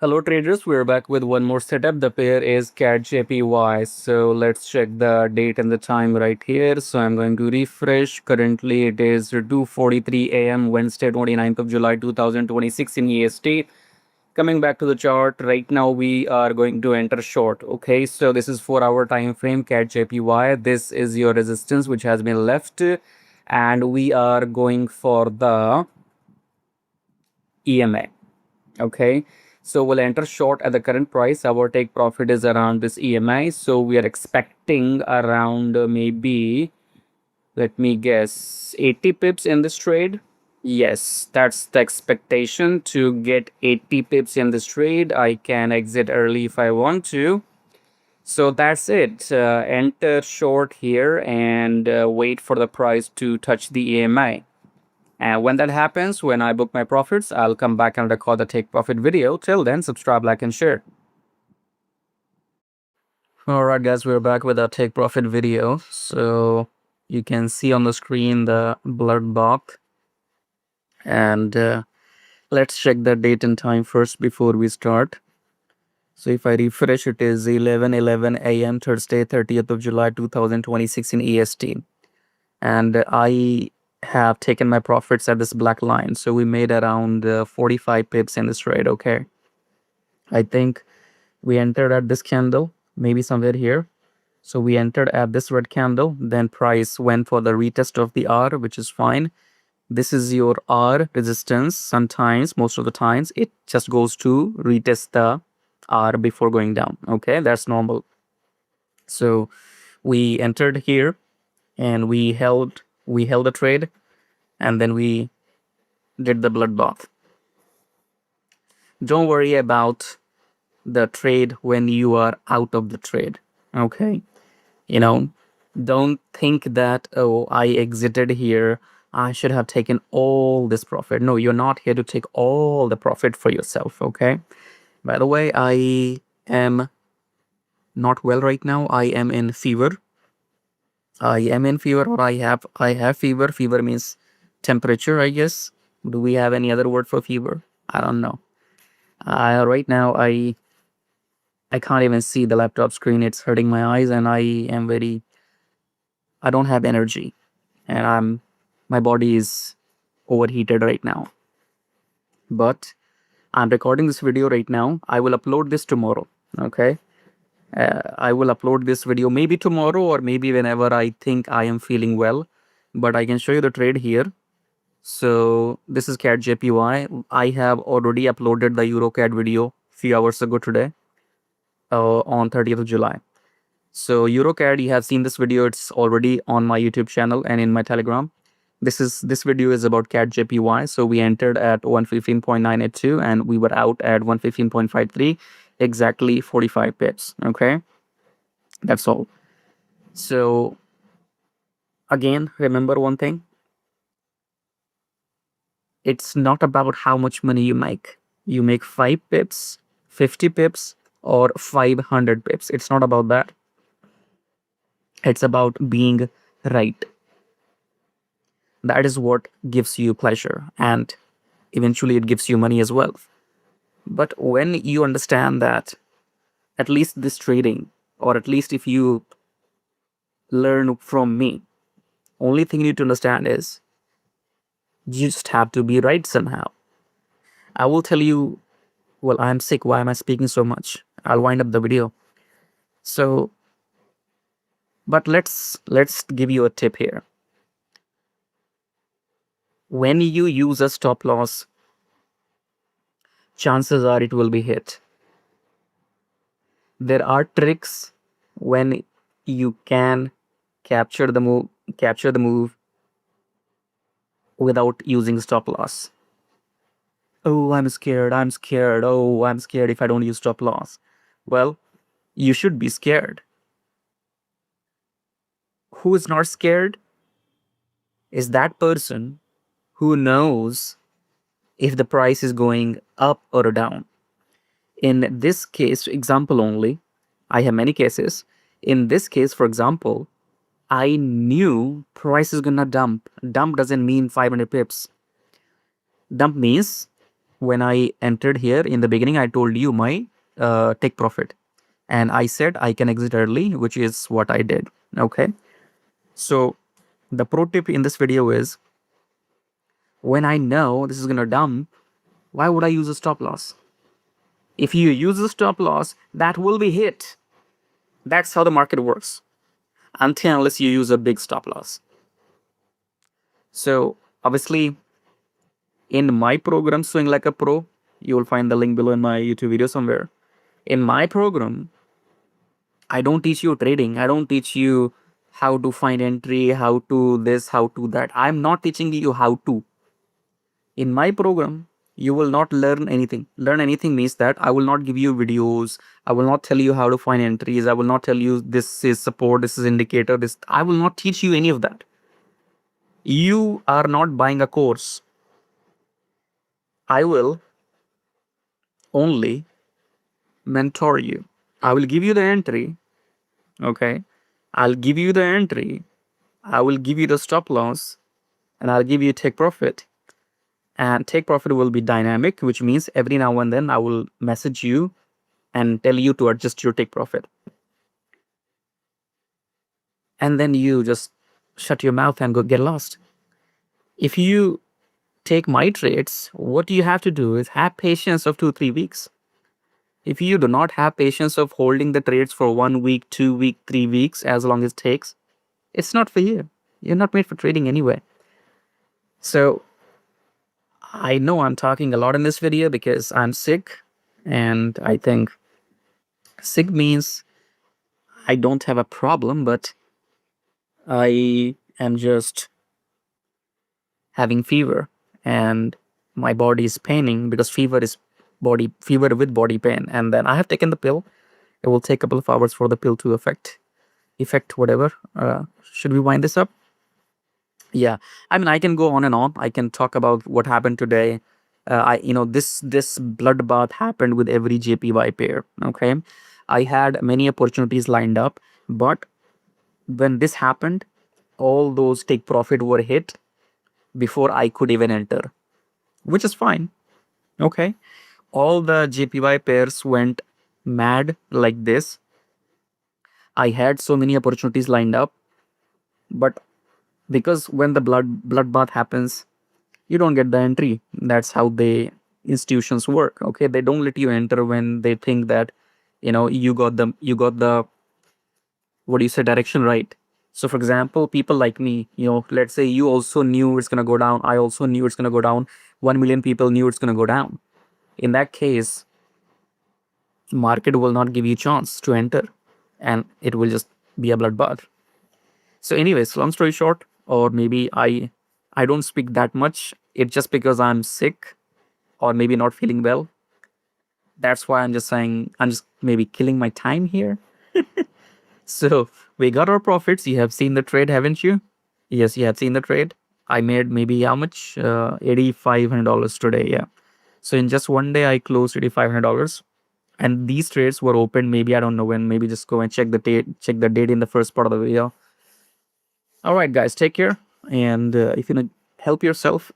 Hello traders, we're back with one more setup. The pair is CADJPY. So let's check the date and the time right here. So I'm going to refresh. Currently it is 2:43 a.m. Wednesday 29th of July 2026 in EST. Coming back to the chart, right now we are going to enter short. Okay, so this is 4 hour time frame CADJPY. This is your resistance which has been left, and we are going for the EMA. Okay, so we'll enter short at the current price. Our take profit is around this EMI, so we are expecting around maybe, let me guess, 80 pips in this trade. Yes, that's the expectation, to get 80 pips in this trade. I can exit early if I want to. So that's it. Enter short here and wait for the price to touch the EMI. And when that happens, when I book my profits, I'll come back and record the take profit video. Till then, subscribe, like, and share. Alright guys, we're back with our take profit video. So you can see on the screen the blurred box. And let's check the date and time first before we start. So if I refresh, it is 11:11 a.m. Thursday, 30th of July 2026 in EST. And I have taken my profits at this black line. So we made around 45 pips in this trade, okay? I think we entered at this candle, maybe somewhere here. So we entered at this red candle, then price went for the retest of the R, which is fine. This is your R resistance. Sometimes, most of the times, it just goes to retest the R before going down. Okay, that's normal. So we entered here and we held the trade, and then we did the bloodbath. Don't worry about the trade when you are out of the trade. Okay, you know, don't think that, oh, I exited here, I should have taken all this profit. No, you're not here to take all the profit for yourself. Okay, by the way, I am not well right now. I am in fever. Or I have fever. Fever means temperature, I guess. Do we have any other word for fever? I don't know. Right now I can't even see the laptop screen. It's hurting my eyes, and I don't have energy, and my body is overheated right now. But I'm recording this video right now. I will upload this tomorrow. Okay. I will upload this video maybe tomorrow or maybe whenever I think I am feeling well. But I can show you the trade here. So this is CADJPY. I have already uploaded the EuroCAD video few hours ago today, on 30th of July. So EuroCAD, you have seen this video. It's already on my YouTube channel and in my Telegram. This video is about CADJPY. So we entered at 115.982 and we were out at 115.53, exactly 45 pips. Okay, that's all. So again, remember one thing. It's not about how much money you make. You make 5 pips, 50 pips, or 500 pips. It's not about that. It's about being right. That is what gives you pleasure, and eventually it gives you money as well. But when you understand that, at least this trading, or at least if you learn from me, only thing you need to understand is you just have to be right somehow. I will tell you, well, I'm sick. Why am I speaking so much? I'll wind up the video. So, but let's give you a tip here. When you use a stop loss, chances are it will be hit. There are tricks when you can capture the move without using stop loss. Oh, I'm scared. Oh, I'm scared if I don't use stop loss. Well, you should be scared. Who is not scared is that person who knows if the price is going up or down. In this case, example only, I have many cases. In this case, for example, I knew price is gonna dump. Dump doesn't mean 500 pips. Dump means when I entered here in the beginning, I told you my take profit, and I said I can exit early, which is what I did. Okay. So the pro tip in this video is, when I know this is gonna dump, why would I use a stop loss? If you use a stop loss, that will be hit. That's how the market works. Until unless you use a big stop loss. So obviously, in my program, Swing Like a Pro, you will find the link below in my YouTube video somewhere. In my program, I don't teach you trading. I don't teach you how to find entry, how to this, how to that. I'm not teaching you how to. In my program, you will not learn anything. Learn anything means that I will not give you videos. I will not tell you how to find entries. I will not tell you this is support, this is indicator, this. I will not teach you any of that. You are not buying a course. I will only mentor you. I will give you the entry. Okay. I'll give you the entry. I will give you the stop loss, and I'll give you take profit. And take profit will be dynamic, which means every now and then I will message you and tell you to adjust your take profit. And then you just shut your mouth and go get lost. If you take my trades, what you have to do is have patience of 2-3 weeks. If you do not have patience of holding the trades for 1 week, 2 week, 3 weeks, as long as it takes, it's not for you. You're not made for trading anyway. So I know I'm talking a lot in this video because I'm sick, and I think sick means I don't have a problem, but I am just having fever and my body is paining, because fever with body pain. And then I have taken the pill. It will take a couple of hours for the pill to effect whatever. Should we wind this up? Yeah, I mean, I can go on and on. I can talk about what happened today. This bloodbath happened with every JPY pair. Okay, I had many opportunities lined up, but when this happened, all those take profit were hit before I could even enter, which is fine. Okay, all the JPY pairs went mad like this. I had so many opportunities lined up, but because when the bloodbath happens, you don't get the entry. That's how the institutions work. Okay, they don't let you enter when they think that you got the what do you say, direction right. So for example, people like me, let's say you also knew it's gonna go down. I also knew it's gonna go down. 1 million people knew it's gonna go down. In that case, market will not give you chance to enter, and it will just be a bloodbath. So anyways, long story short, or maybe I don't speak that much. It's just because I'm sick or maybe not feeling well. That's why I'm just saying, I'm just maybe killing my time here. So we got our profits. You have seen the trade, haven't you? Yes, you have seen the trade. I made maybe how much? $8,500 today. Yeah. So in just one day, I closed $8,500. And these trades were opened maybe, I don't know when. Maybe just go and check the date. Check the date in the first part of the video. All right, guys, take care. And if you help yourself,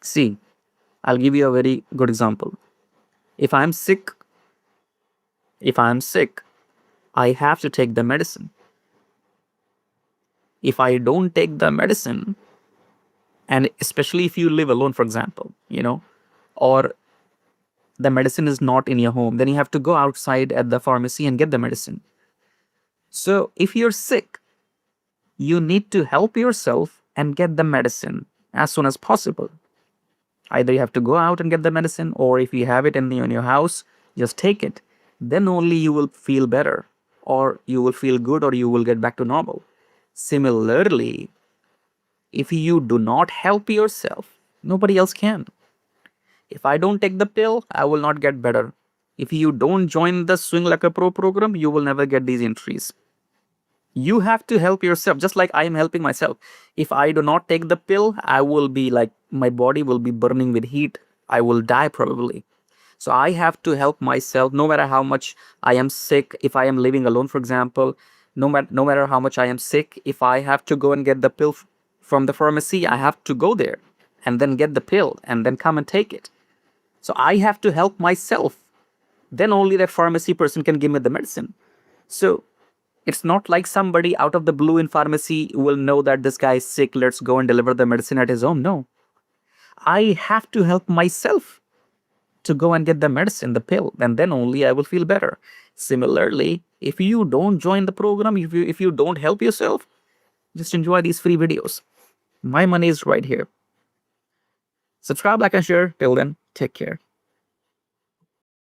see, I'll give you a very good example. If I'm sick, I have to take the medicine. If I don't take the medicine, and especially if you live alone, for example, or the medicine is not in your home, then you have to go outside at the pharmacy and get the medicine. So if you're sick, you need to help yourself and get the medicine as soon as possible. Either you have to go out and get the medicine, or if you have it in your house, just take it. Then only you will feel better, or you will feel good, or you will get back to normal. Similarly, if you do not help yourself, nobody else can. If I don't take the pill, I will not get better. If you don't join the Swing Like a Pro program, you will never get these entries. You have to help yourself, just like I am helping myself. If I do not take the pill, I will be like, my body will be burning with heat. I will die probably. So I have to help myself, no matter how much I am sick. If I am living alone, for example, no matter how much I am sick, if I have to go and get the pill from the pharmacy, I have to go there. and then get the pill and then come and take it. So I have to help myself. Then only that pharmacy person can give me the medicine. So it's not like somebody out of the blue in pharmacy will know that this guy is sick, let's go and deliver the medicine at his home. No. I have to help myself to go and get the medicine, the pill, and then only I will feel better. Similarly, if you don't join the program, if you don't help yourself, just enjoy these free videos. My money is right here. Subscribe, like, and share. Till then, take care.